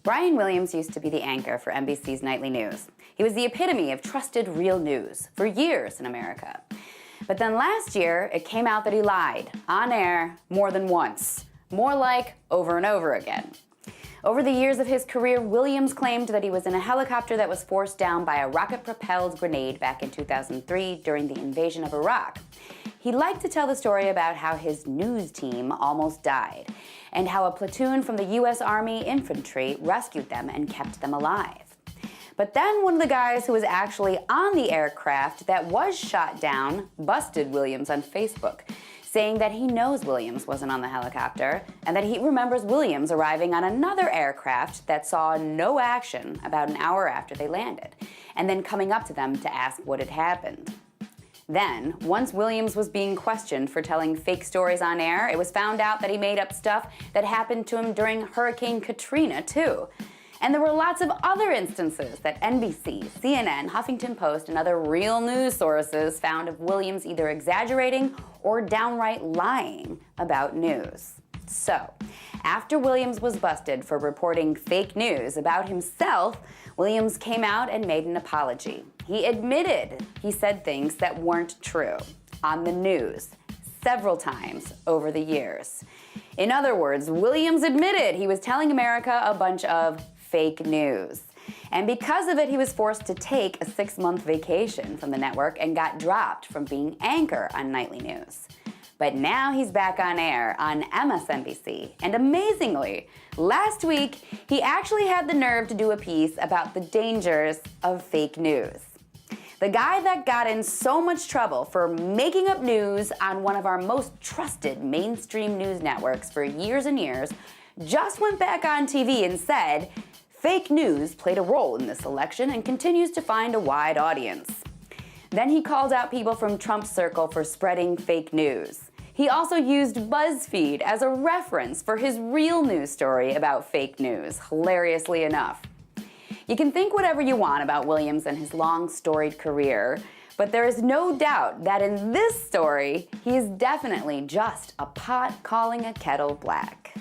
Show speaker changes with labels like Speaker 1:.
Speaker 1: Brian Williams used to be the anchor for NBC's nightly news. He was the epitome of trusted real news for years in America. But then last year, it came out that he lied on air more than once. More like over and over again. Over the years of his career, Williams claimed that he was in a helicopter that was forced down by a rocket-propelled grenade back in 2003 during the invasion of Iraq. He liked to tell the story about how his news team almost died, and how a platoon from the U.S. Army infantry rescued them and kept them alive. But then one of the guys who was actually on the aircraft that was shot down busted Williams on Facebook, saying that he knows Williams wasn't on the helicopter, and that he remembers Williams arriving on another aircraft that saw no action about an hour after they landed, and then coming up to them to ask what had happened. Then, once Williams was being questioned for telling fake stories on air, it was found out that he made up stuff that happened to him during Hurricane Katrina, too. And there were lots of other instances that NBC, CNN, Huffington Post, and other real news sources found of Williams either exaggerating or downright lying about news. So, after Williams was busted for reporting fake news about himself, Williams came out and made an apology. He admitted he said things that weren't true on the news several times over the years. In other words, Williams admitted he was telling America a bunch of fake news. And because of it, he was forced to take a 6-month vacation from the network and got dropped from being anchor on nightly news. But now he's back on air on MSNBC, and amazingly, last week, he actually had the nerve to do a piece about the dangers of fake news. The guy that got in so much trouble for making up news on one of our most trusted mainstream news networks for years and years just went back on TV and said, fake news played a role in this election and continues to find a wide audience. Then he called out people from Trump's circle for spreading fake news. He also used BuzzFeed as a reference for his real news story about fake news, hilariously enough. You can think whatever you want about Williams and his long, storied career, but there is no doubt that in this story, he is definitely just a pot calling a kettle black.